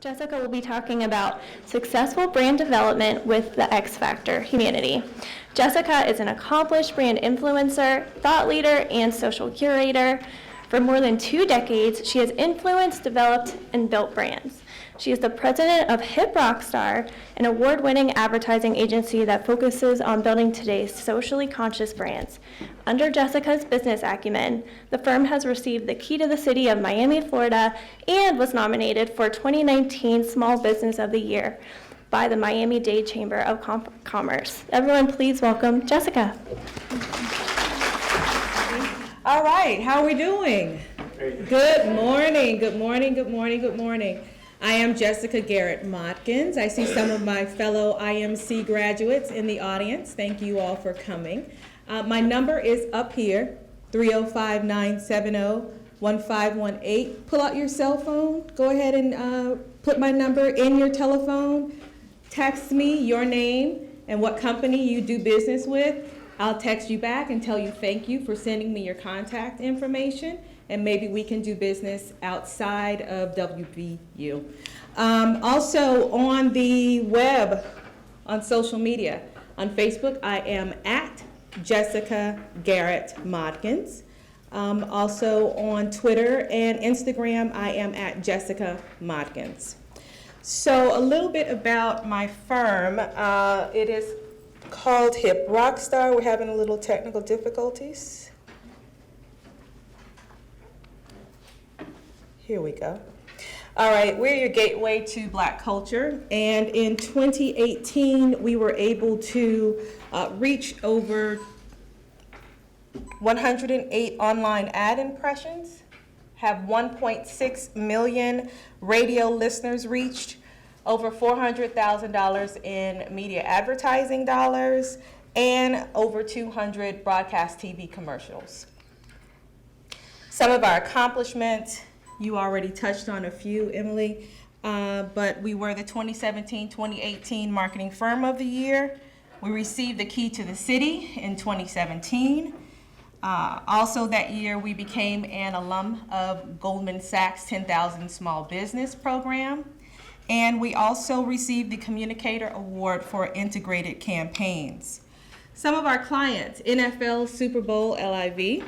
Jessica will be talking about successful brand development with the X Factor humanity. Jessica is an accomplished brand influencer, thought leader, and social curator. For more than 2 decades, she has influenced, developed, and built brands. She is the president of Hip Rockstar, an award-winning advertising agency that focuses on building today's socially conscious brands. Under Jessica's business acumen, the firm has received the Key to the City of Miami, Florida, and was nominated for 2019 Small Business of the Year by the Miami-Dade Chamber of Commerce. Everyone, please welcome Jessica. All right, how are we doing? Great. Good morning, good morning, good morning, good morning. I am Jessica Garrett Modkins. I see some of my fellow IMC graduates in the audience. Thank you all for coming. My number is up here, 305-970-1518. Pull out your cell phone. Go ahead and put my number in your telephone. Text me your name and what company you do business with. I'll text you back and tell you thank you for sending me your contact information, and maybe we can do business outside of WVU. Also on the web, on social media, on Facebook, I am at Jessica Garrett Modkins. Also on Twitter and Instagram, I am at Jessica Modkins. So a little bit about my firm. It is called Hip Rockstar. We're having a little technical difficulties. Here we go. All right, we're your gateway to Black culture, and in 2018, we were able to reach over 108 online ad impressions, have 1.6 million radio listeners reached, over $400,000 in media advertising dollars, and over 200 broadcast TV commercials. Some of our accomplishments, you already touched on a few, Emily, but we were the 2017-2018 Marketing Firm of the Year. We received the Key to the City in 2017. Also that year, we became an alum of Goldman Sachs 10,000 Small Business Program. And we also received the Communicator Award for Integrated Campaigns. Some of our clients, NFL, Super Bowl, LIV,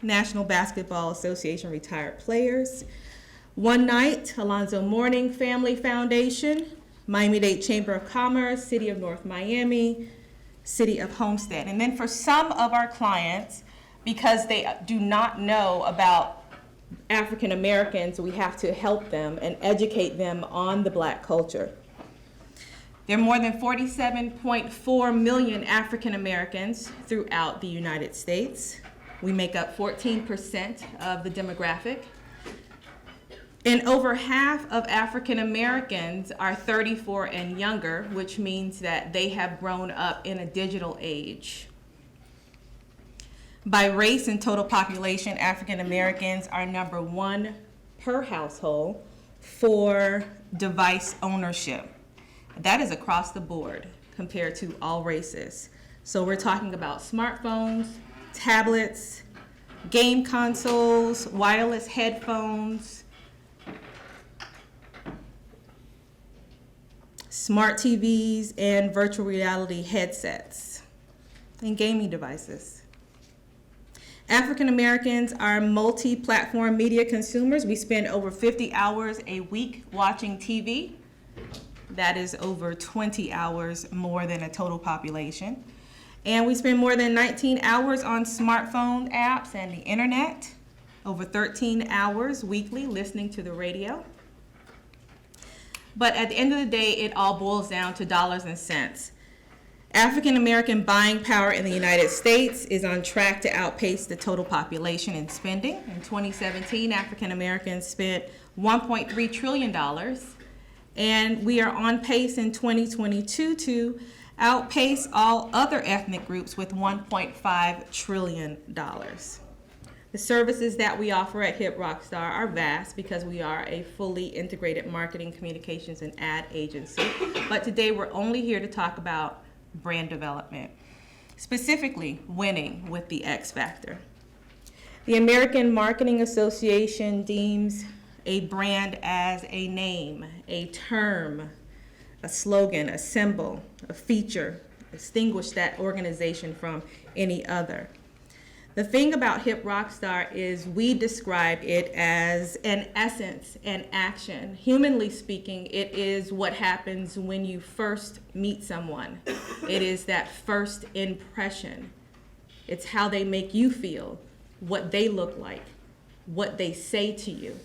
National Basketball Association Retired Players, One Night, Alonzo Mourning Family Foundation, Miami-Dade Chamber of Commerce, City of North Miami, City of Homestead. And then for some of our clients, because they do not know about African Americans, we have to help them and educate them on the Black culture. There are more than 47.4 million African Americans throughout the United States. We make up 14% of the demographic. And over half of African Americans are 34 and younger, which means that they have grown up in a digital age. By race and total population, African Americans are number 1 per household for device ownership. That is across the board compared to all races. So we're talking about smartphones, tablets, game consoles, wireless headphones, smart TVs, and virtual reality headsets, and gaming devices. African Americans are multi-platform media consumers. We spend over 50 hours a week watching TV. That is over 20 hours more than a total population. And we spend more than 19 hours on smartphone apps and the internet, over 13 hours weekly listening to the radio. But at the end of the day, it all boils down to dollars and cents. African American buying power in the United States is on track to outpace the total population in spending. In 2017, African Americans spent $1.3 trillion, and we are on pace in 2022 to outpace all other ethnic groups with $1.5 trillion. The services that we offer at Hip Rockstar are vast because we are a fully integrated marketing, communications, and ad agency. But today we're only here to talk about brand development, specifically winning with the X Factor. The American Marketing Association deems a brand as a name, a term, a slogan, a symbol, a feature, distinguish that organization from any other. The thing about Hip Rockstar is we describe it as an essence, an action. Humanly speaking, it is what happens when you first meet someone. It is that first impression. It's how they make you feel, what they look like, what they say to you.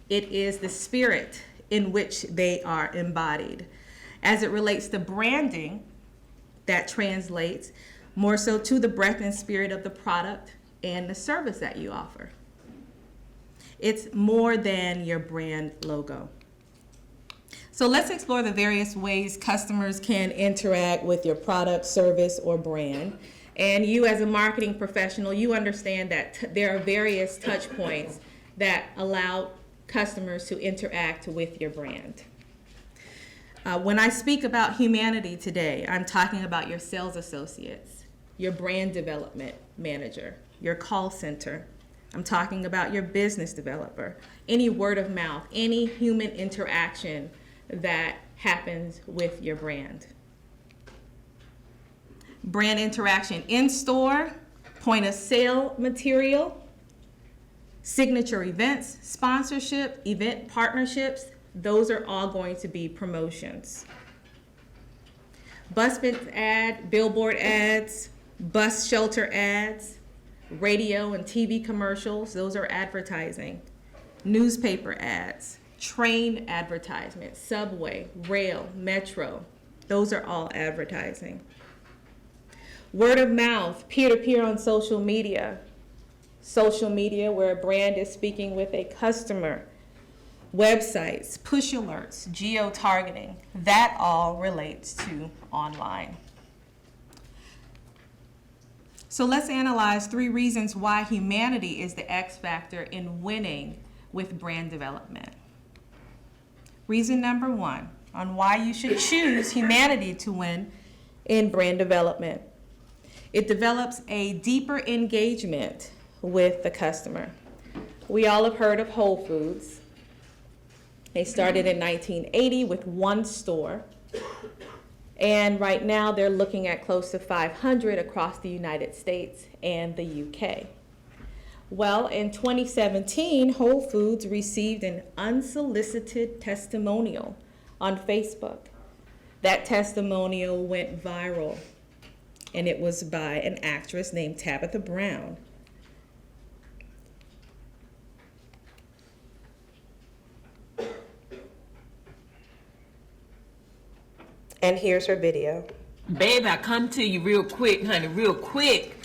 It is the spirit in which they are embodied. As it relates to branding, that translates more so to the breath and spirit of the product and the service that you offer. It's more than your brand logo. So let's explore the various ways customers can interact with your product, service, or brand. And you as a marketing professional, you understand that there are various touch points that allow customers to interact with your brand. When I speak about humanity today, I'm talking about your sales associates, your brand development manager, your call center. I'm talking about your business developer, any word of mouth, any human interaction that happens with your brand. Brand interaction in store, point of sale material, signature events, sponsorship, event partnerships, those are all going to be promotions. Bus bench ad, billboard ads, bus shelter ads, radio and TV commercials, those are advertising. Newspaper ads, train advertisements, subway, rail, metro, those are all advertising. Word of mouth, peer-to-peer on social media where a brand is speaking with a customer, websites, push alerts, geo-targeting, that all relates to online. So let's analyze 3 reasons why humanity is the X factor in winning with brand development. Reason number 1 on why you should choose humanity to win in brand development. It develops a deeper engagement with the customer. We all have heard of Whole Foods. They started in 1980 with 1 store, and right now they're looking at close to 500 across the United States and the UK. Well, in 2017, Whole Foods received an unsolicited testimonial on Facebook. That testimonial went viral, and it was by an actress named Tabitha Brown. And here's her video. Babe, I come to you real quick, honey, real quick.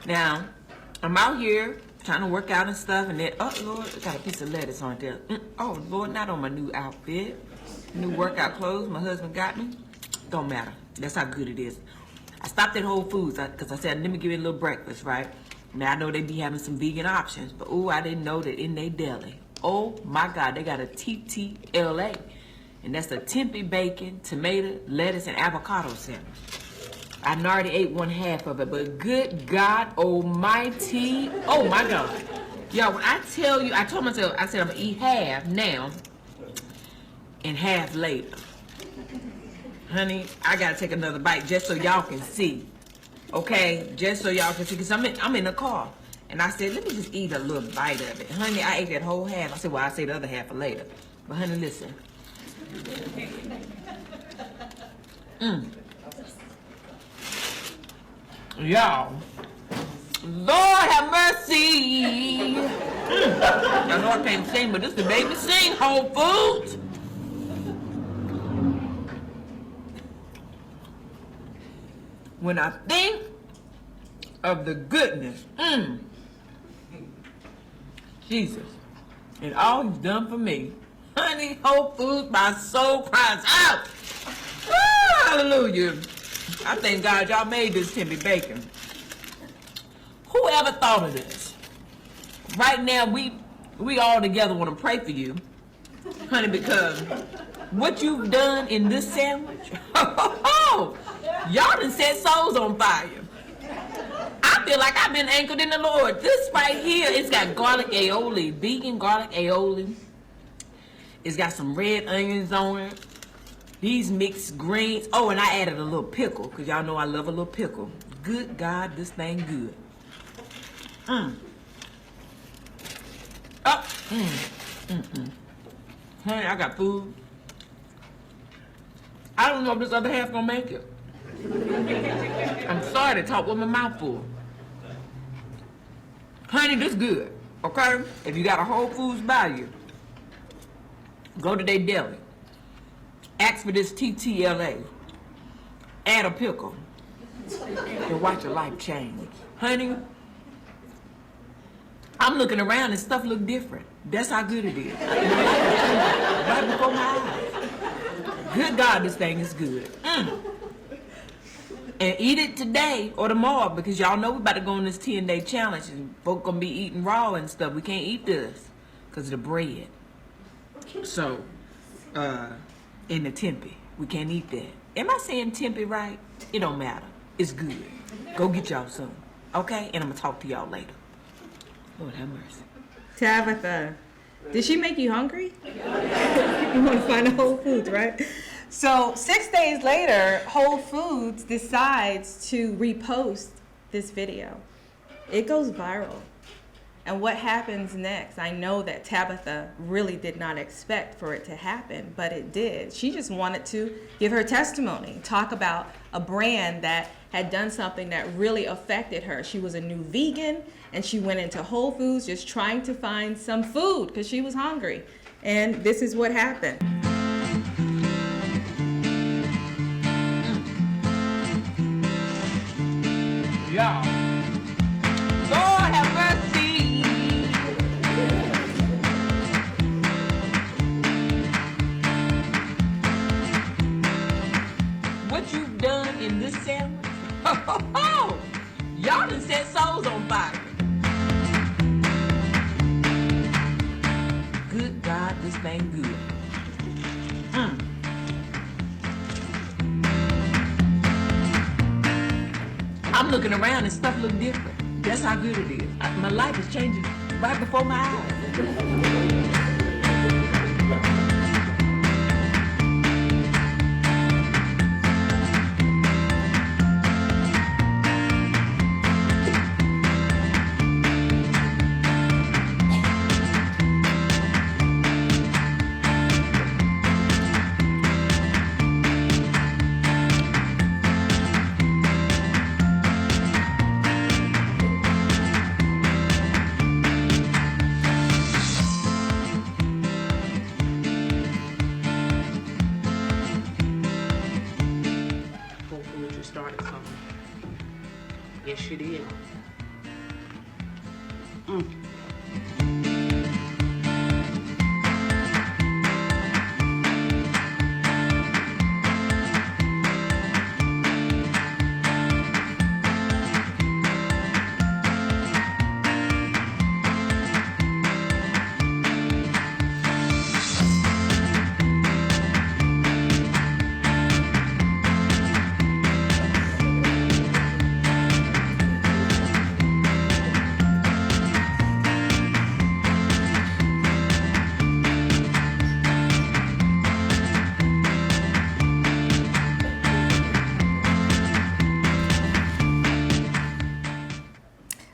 Now, I'm out here trying to work out and stuff, and then, oh, Lord, I got a piece of lettuce on there. Oh, Lord, not on my new outfit. New workout clothes my husband got me. Don't matter. That's how good it is. I stopped at Whole Foods because I said, let me give you a little breakfast, right? Now, I know they be having some vegan options, but, ooh, I didn't know that in their deli. Oh, my God, they got a TTLA. And that's a tempeh bacon, tomato, lettuce, and avocado sandwich. I already ate 1/2 of it, but good God almighty, oh my God. Y'all, when I tell you, I told myself, I said I'm gonna eat half now and half later. Honey, I gotta take another bite just so y'all can see. Okay, just so y'all can see, because I'm in the car. And I said, let me just eat a little bite of it. Honey, I ate that whole half. I said, well, I'll say the other half for later. But honey, listen. Y'all, Lord have mercy. Y'all know I can't sing, but this the baby sing, Whole Foods. When I think of the goodness, Jesus, and all he's done for me, honey, Whole Foods, my soul cries out. Hallelujah. I thank God y'all made this tempeh bacon. Whoever thought of this? Right now, we all together want to pray for you, honey, because what you've done in this sandwich, y'all done set souls on fire. I feel like I've been anchored in the Lord. This right here, it's got garlic aioli, vegan garlic aioli, It's got some red onions on it. These mixed greens. Oh, and I added a little pickle, because y'all know I love a little pickle. Good God, this thing good. Oh, Honey, I got food. I don't know if this other half gonna make it. I'm sorry to talk with my mouth full. Honey, this good, okay? If you got a Whole Foods by you, go to their deli. Ask for this TTLA. Add a pickle. And watch your life change. Honey, I'm looking around and stuff look different. That's how good it is. Right before my eyes. Good God, this thing is good. And eat it today or tomorrow, because y'all know we about to go on this 10-day challenge and folk gonna be eating raw and stuff. We can't eat this because of the bread. So, in the tempeh, we can't eat that. Am I saying tempeh right? It don't matter. It's good. Go get y'all some, okay? And I'm gonna talk to y'all later. Lord have mercy. Tabitha, did she make you hungry? You want to find a Whole Foods, right? So 6 days later, Whole Foods decides to repost this video. It goes viral. And what happens next? I know that Tabitha really did not expect for it to happen, but it did. She just wanted to give her testimony, talk about a brand that had done something that really affected her. She was a new vegan, and she went into Whole Foods just trying to find some food because she was hungry. And this is what happened. Y'all. Lord have mercy. What you've done in this sandwich? Y'all done set souls on fire. Good God, this thing good. I'm looking around and stuff look different. That's how good it is. My life is changing right before my eyes. Started something. Yes, you did.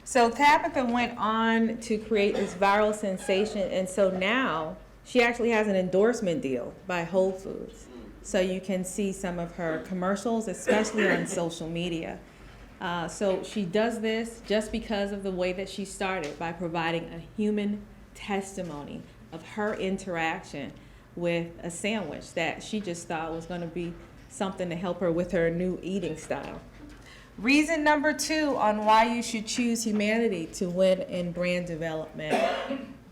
So Tabitha went on to create this viral sensation, and so now she actually has an endorsement deal by Whole Foods. So you can see some of her commercials, especially on social media. So she does this just because of the way that she started, by providing a human testimony of her interaction with a sandwich that she just thought was going to be something to help her with her new eating style. Reason number 2 on why you should choose humanity to win in brand development.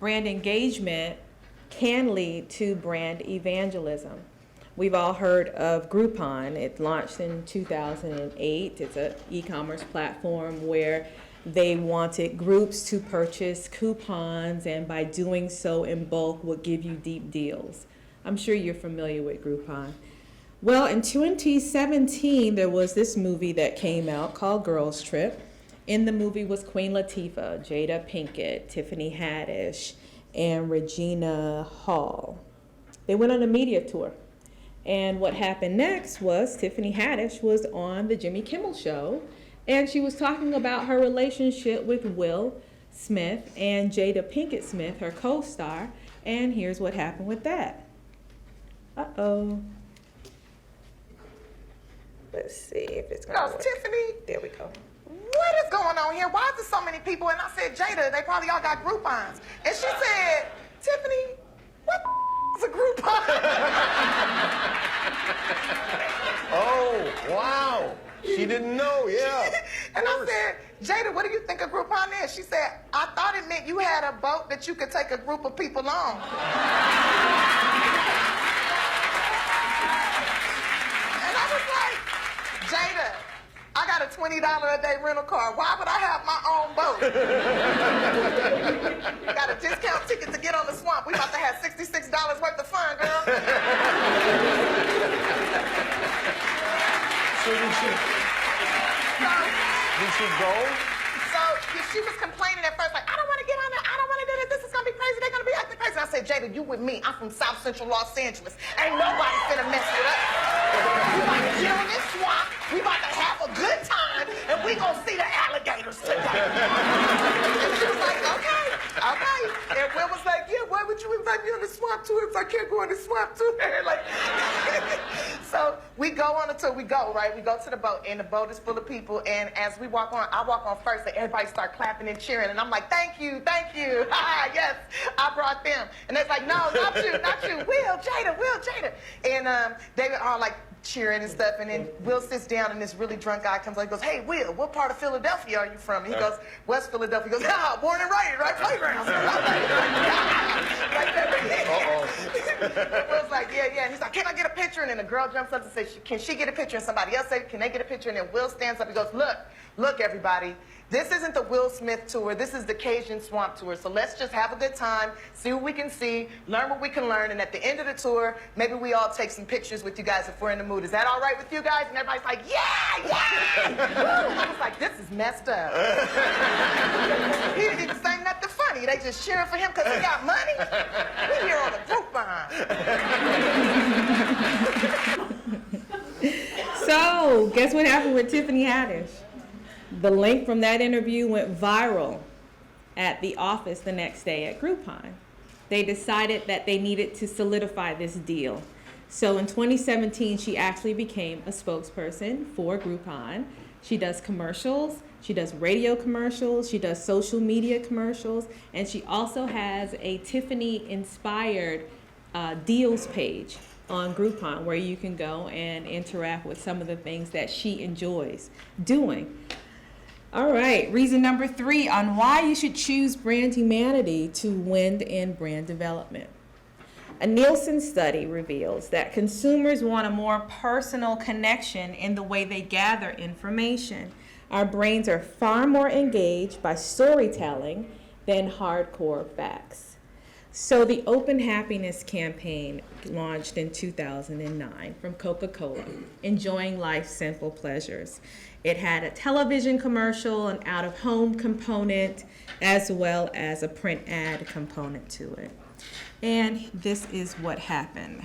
Brand engagement can lead to brand evangelism. We've all heard of Groupon. It launched in 2008. It's an e-commerce platform where they wanted groups to purchase coupons, and by doing so in bulk would give you deep deals. I'm sure you're familiar with Groupon. Well, in 2017, there was this movie that came out called Girls Trip. In the movie was Queen Latifah, Jada Pinkett, Tiffany Haddish, and Regina Hall. They went on a media tour. And what happened next was Tiffany Haddish was on the Jimmy Kimmel Show, and she was talking about her relationship with Will Smith and Jada Pinkett Smith, her co-star, and here's what happened with that. Uh-oh. Let's see if it's gonna work. Tiffany, There we go. what is going on here? Why is there so many people? And I said, Jada, they probably all got Groupons. And she said, Tiffany, what the is a Groupon? Oh, wow. She didn't know, yeah. And I said, Jada, what do you think a Groupon is? She said, I thought it meant you had a boat that you could take a group of people on. And I was like, Jada, I got a $20 a day rental car. Why would I have my own boat? Got a discount ticket to get on the swamp. We about to have $66 worth of fun, girl. So did she go? So she was complaining at first, like, I don't want to get on there. I don't want to do this. This is going to be crazy. They're going to be acting crazy. I said, Jada, you with me. I'm from South Central Los Angeles. Ain't nobody finna mess with us. We about to chill in this swamp. We about to have a good time. And we going to see the alligators today. And she was like, okay. And Will was like, yeah, why would you invite me on the swamp tour if I can't go on the swamp tour? Like, so we go on the tour. We go, right? We go to the boat, and the boat is full of people. And as we walk on, I walk on first, and everybody start clapping and cheering. And I'm like, thank you. Yes, I brought them. And they're like, no, not you. Will, Jada. And they were all like cheering and stuff. And then Will sits down, and this really drunk guy comes like, goes, hey, Will, what part of Philadelphia are you from? And he goes, West Philadelphia. He goes, born and raised, right? Playgrounds. Like that. And Will's like, yeah. And he's like, can I get a picture? And then the girl jumps up and says, can she get a picture? And somebody else said, can they get a picture? And then Will stands up and goes, look, everybody. This isn't the Will Smith tour. This is the Cajun Swamp tour. So let's just have a good time, see what we can see, learn what we can learn, and at the end of the tour, maybe we all take some pictures with you guys if we're in the mood. Is that all right with you guys? And everybody's like, yeah! Woo! I was like, this is messed up. He didn't even say nothing funny. They just cheering for him because he got money. We here on the Groupon. So, guess what happened with Tiffany Haddish? The link from that interview went viral at the office the next day at Groupon. They decided that they needed to solidify this deal. So in 2017, she actually became a spokesperson for Groupon. She does commercials, she does radio commercials, she does social media commercials, and she also has a Tiffany-inspired deals page on Groupon where you can go and interact with some of the things that she enjoys doing. All right, reason number 3 on why you should choose brand humanity to win in brand development. A Nielsen study reveals that consumers want a more personal connection in the way they gather information. Our brains are far more engaged by storytelling than hardcore facts. So the Open Happiness campaign launched in 2009 from Coca-Cola, enjoying life's simple pleasures. It had a television commercial, an out-of-home component, as well as a print ad component to it. And this is what happened.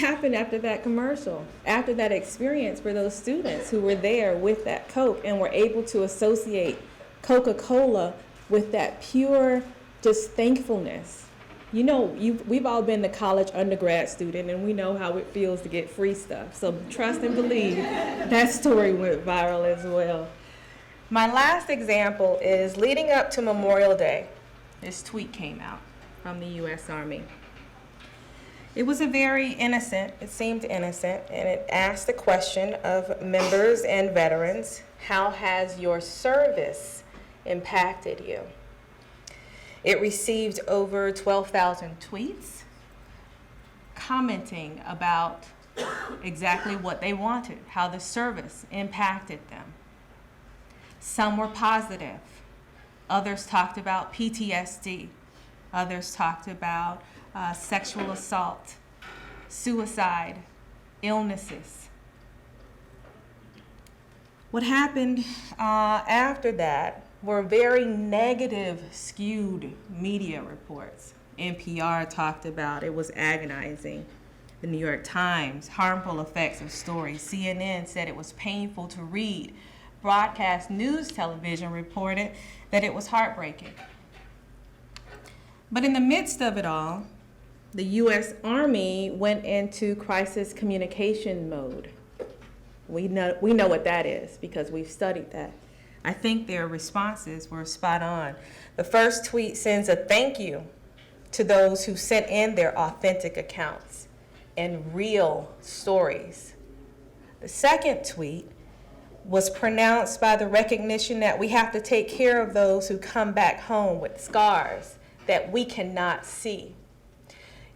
happened after that commercial, after that experience for those students who were there with that Coke and were able to associate Coca-Cola with that pure just thankfulness. You know, we've all been a college undergrad student, and we know how it feels to get free stuff. So trust and believe that story went viral as well. My last example is leading up to Memorial Day. This tweet came out from the U.S. Army. It was a very innocent, it seemed innocent, and it asked the question of members and veterans, how has your service impacted you? It received over 12,000 tweets commenting about exactly what they wanted, how the service impacted them. Some were positive. Others talked about PTSD. Others talked about sexual assault, suicide, illnesses. What happened after that were very negative, skewed media reports. NPR talked about it was agonizing. The New York Times, harmful effects of stories. CNN said it was painful to read. Broadcast news television reported that it was heartbreaking. But in the midst of it all, the U.S. Army went into crisis communication mode. We know what that is because we've studied that. I think their responses were spot on. The first tweet sends a thank you to those who sent in their authentic accounts and real stories. The second tweet was pronounced by the recognition that we have to take care of those who come back home with scars that we cannot see.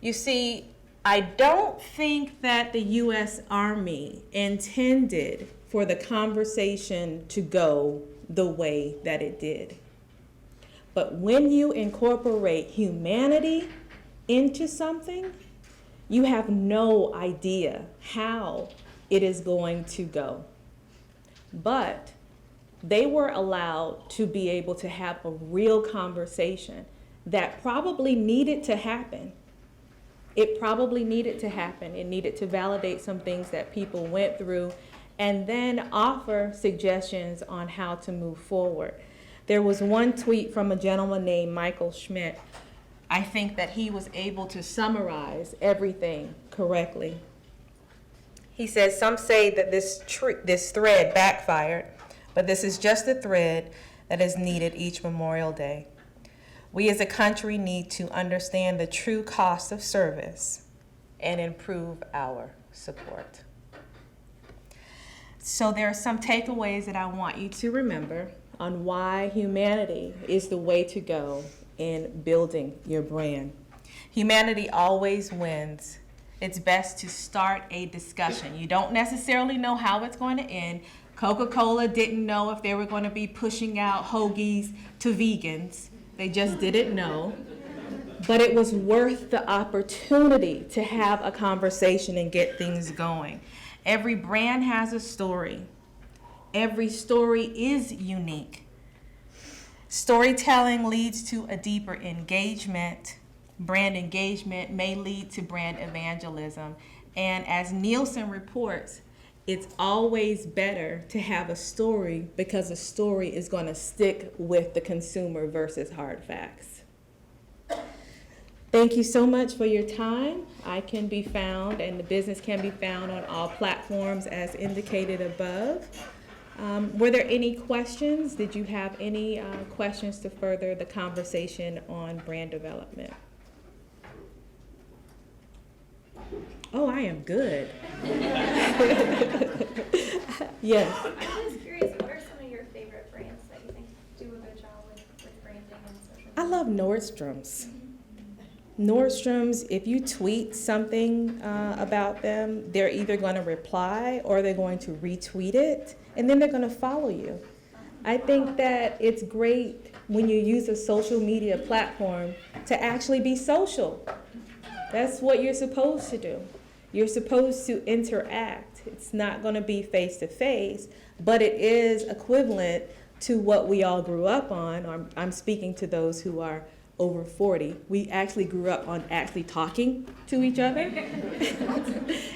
You see, I don't think that the U.S. Army intended for the conversation to go the way that it did. But when you incorporate humanity into something, you have no idea how it is going to go. But they were allowed to be able to have a real conversation that probably needed to happen. It probably needed to happen. It needed to validate some things that people went through and then offer suggestions on how to move forward. There was one tweet from a gentleman named Michael Schmidt. I think that he was able to summarize everything correctly. He says, some say that this thread backfired, but this is just the thread that is needed each Memorial Day. We as a country need to understand the true cost of service and improve our support. So there are some takeaways that I want you to remember on why humanity is the way to go in building your brand. Humanity always wins. It's best to start a discussion. You don't necessarily know how it's going to end. Coca-Cola didn't know if they were going to be pushing out hoagies to vegans. They just didn't know. But it was worth the opportunity to have a conversation and get things going. Every brand has a story. Every story is unique. Storytelling leads to a deeper engagement. Brand engagement may lead to brand evangelism. And as Nielsen reports, it's always better to have a story because a story is going to stick with the consumer versus hard facts. Thank you so much for your time. I can be found, and the business can be found on all platforms as indicated above. Were there any questions? Did you have any questions to further the conversation on brand development? Oh, I am good. Yes. I'm just curious, what are some of your favorite brands that you think do a good job with branding and social media? I love Nordstrom's. Nordstrom's, if you tweet something about them, they're either going to reply or they're going to retweet it, and then they're going to follow you. I think that it's great when you use a social media platform to actually be social. That's what you're supposed to do. You're supposed to interact. It's not going to be face-to-face, but it is equivalent to what we all grew up on. I'm speaking to those who are over 40, we actually grew up on actually talking to each other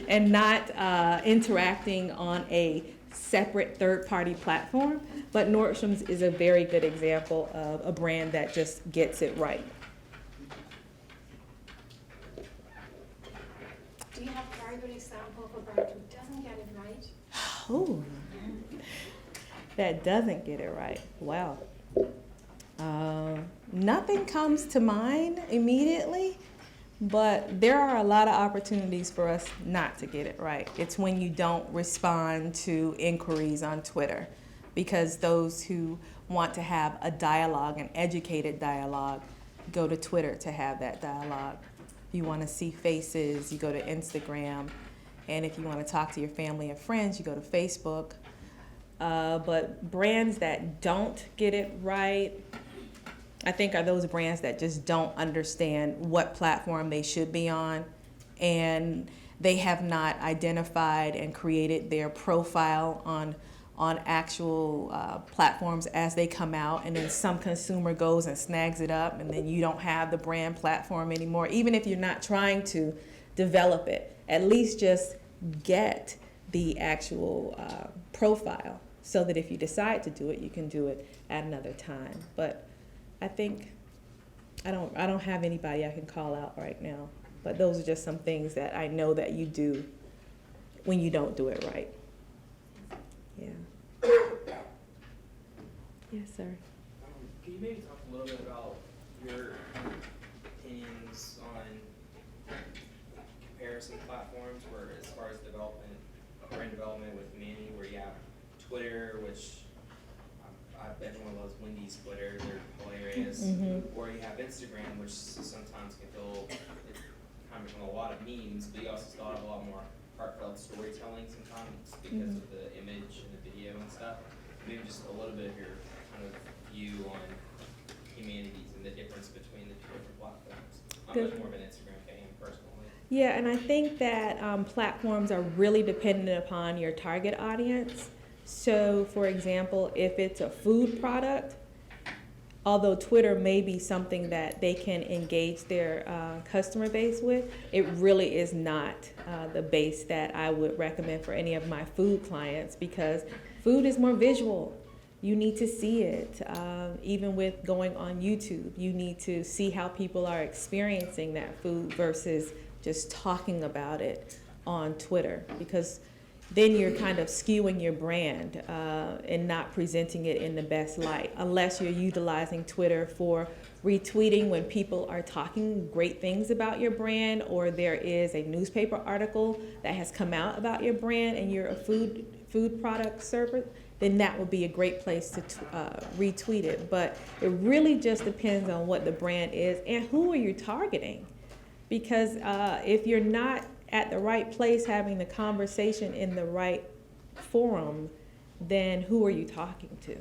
and not interacting on a separate third-party platform. But Nordstrom's is a very good example of a brand that just gets it right. Do you have a very good example of a brand who doesn't get it right? Oh, that doesn't get it right. Wow. Nothing comes to mind immediately, but there are a lot of opportunities for us not to get it right. It's when you don't respond to inquiries on Twitter, because those who want to have a dialogue, an educated dialogue, go to Twitter to have that dialogue. If you want to see faces, you go to Instagram. And if you want to talk to your family and friends, you go to Facebook. But brands that don't get it right, I think, are those brands that just don't understand what platform they should be on, and they have not identified and created their profile on actual platforms as they come out, and then some consumer goes and snags it up, and then you don't have the brand platform anymore. Even if you're not trying to develop it, at least just get the actual profile, so that if you decide to do it, you can do it at another time. But I think I don't have anybody I can call out right now, but those are just some things that I know that you do when you don't do it right. Yeah. Yes, sir. Can you maybe talk a little bit about your opinions on comparison platforms, where as far as development, brand development with Manny, where you have Twitter, which everyone loves Wendy's Twitter, they're hilarious. Mm-hmm. Or you have Instagram, which sometimes can feel, it's kind of become a lot of memes, but you also still have a lot more heartfelt storytelling sometimes because of the image and the video and stuff. Maybe just a little bit of your kind of view on humanities and the difference between the two different platforms. I'm much more of an Instagram fan personally. Yeah, and I think that platforms are really dependent upon your target audience. So, for example, if it's a food product, although Twitter may be something that they can engage their customer base with, it really is not the base that I would recommend for any of my food clients, because food is more visual. You need to see it. Even with going on YouTube, you need to see how people are experiencing that food versus just talking about it on Twitter, because then you're kind of skewing your brand and not presenting it in the best light, unless you're utilizing Twitter for retweeting when people are talking great things about your brand, or there is a newspaper article that has come out about your brand and you're a food product server, then that would be a great place to retweet it. But it really just depends on what the brand is and who are you targeting. Because if you're not at the right place having the conversation in the right forum, then who are you talking to?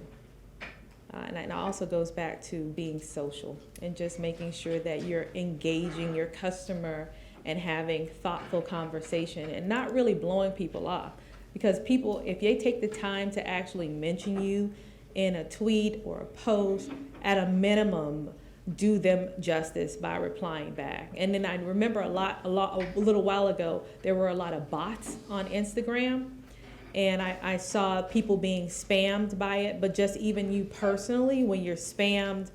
And it also goes back to being social and just making sure that you're engaging your customer and having thoughtful conversation and not really blowing people off. Because people, if they take the time to actually mention you in a tweet or a post, at a minimum, do them justice by replying back. And then I remember a little while ago, there were a lot of bots on Instagram, and I saw people being spammed by it. But just even you personally, when you're spammed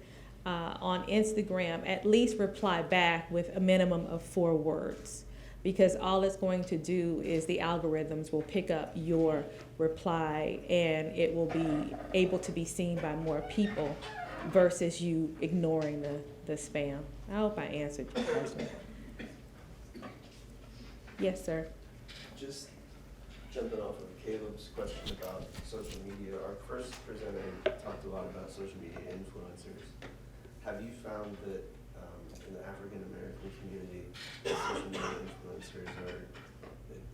on Instagram, at least reply back with a minimum of 4 words, because all it's going to do is the algorithms will pick up your reply and it will be able to be seen by more people versus you ignoring the spam. I hope I answered your question. Yes, sir. Just jumping off of Caleb's question about social media, our first presenter talked a lot about social media influencers. Have you found that in the African American community, social media influencers are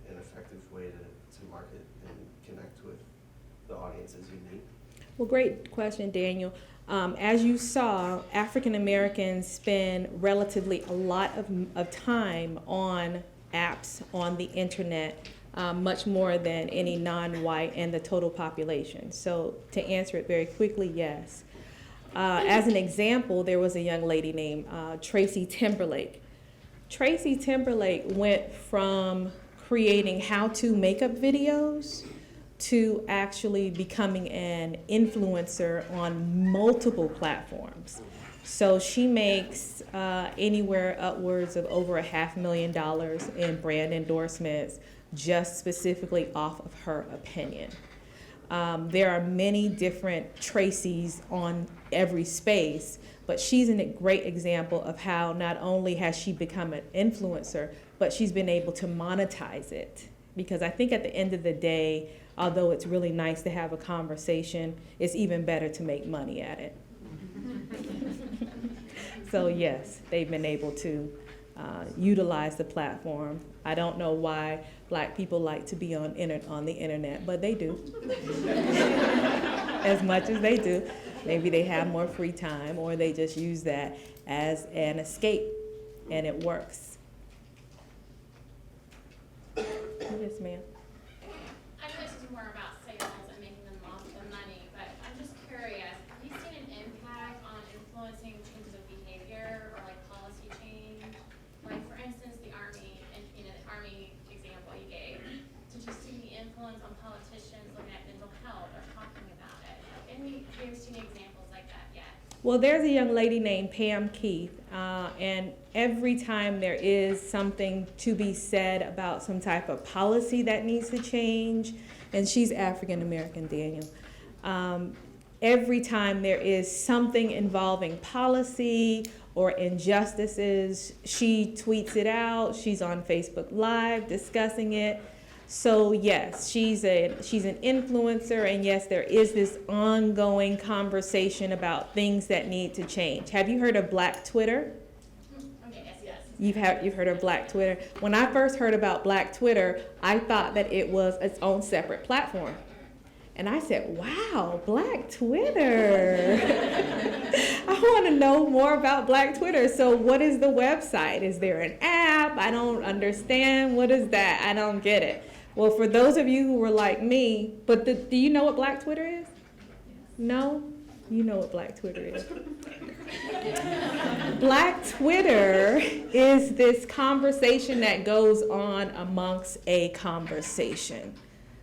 an effective way to market and connect with the audiences you need? Well, great question, Daniel. As you saw, African Americans spend relatively a lot of time on apps on the internet, much more than any non-white and the total population. So to answer it very quickly, yes. As an example, there was a young lady named Tracy Timberlake. Tracy Timberlake went from creating how-to makeup videos to actually becoming an influencer on multiple platforms. So she makes anywhere upwards of over $500,000 in brand endorsements, just specifically off of her opinion. There are many different Tracys on every space, but she's a great example of how not only has she become an influencer, but she's been able to monetize it. Because I think at the end of the day, although it's really nice to have a conversation, it's even better to make money at it. So yes, they've been able to utilize the platform. I don't know why Black people like to be on the internet, but they do. As much as they do. Maybe they have more free time, or they just use that as an escape, and it works. Yes, ma'am. I know this is more about sales and making the money, but I'm just curious, have you seen an impact on influencing changes of behavior or like policy change? Like for instance, the Army, and the Army example you gave. Did you see the influence on politicians looking at mental health or talking about it? Have you seen examples like that yet? Well, there's a young lady named Pam Keith, and every time there is something to be said about some type of policy that needs to change, and she's African American, Daniel. Every time there is something involving policy or injustices, she tweets it out. She's on Facebook Live discussing it. So yes, she's an influencer, and yes, there is this ongoing conversation about things that need to change. Have you heard of Black Twitter? Okay, yes. You've heard of Black Twitter. When I first heard about Black Twitter, I thought that it was its own separate platform. And I said, wow, Black Twitter. I want to know more about Black Twitter. So what is the website? Is there an app? I don't understand. What is that? I don't get it. Well, for those of you who were like me, but do you know what Black Twitter is? No? You know what Black Twitter is. Black Twitter is this conversation that goes on amongst a conversation.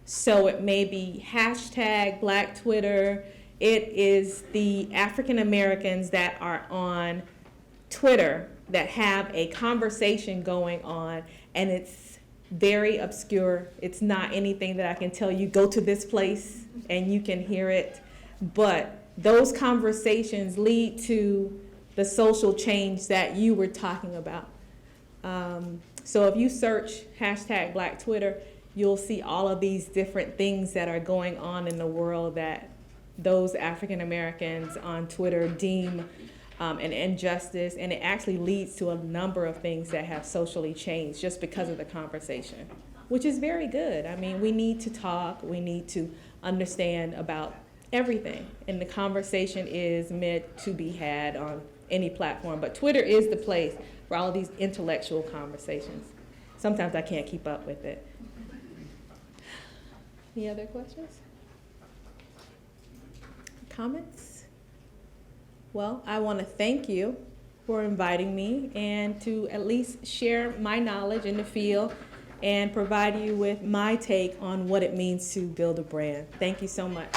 So it may be hashtag Black Twitter. It is the African Americans that are on Twitter that have a conversation going on, and it's very obscure. It's not anything that I can tell you, go to this place and you can hear it. But those conversations lead to the social change that you were talking about. So if you search hashtag Black Twitter, you'll see all of these different things that are going on in the world that those African Americans on Twitter deem an injustice, and it actually leads to a number of things that have socially changed just because of the conversation, which is very good. I mean, we need to talk, we need to understand about everything, and the conversation is meant to be had on any platform, but Twitter is the place for all of these intellectual conversations. Sometimes I can't keep up with it. Any other questions? Comments? Well, I want to thank you for inviting me and to at least share my knowledge in the field and provide you with my take on what it means to build a brand. Thank you so much.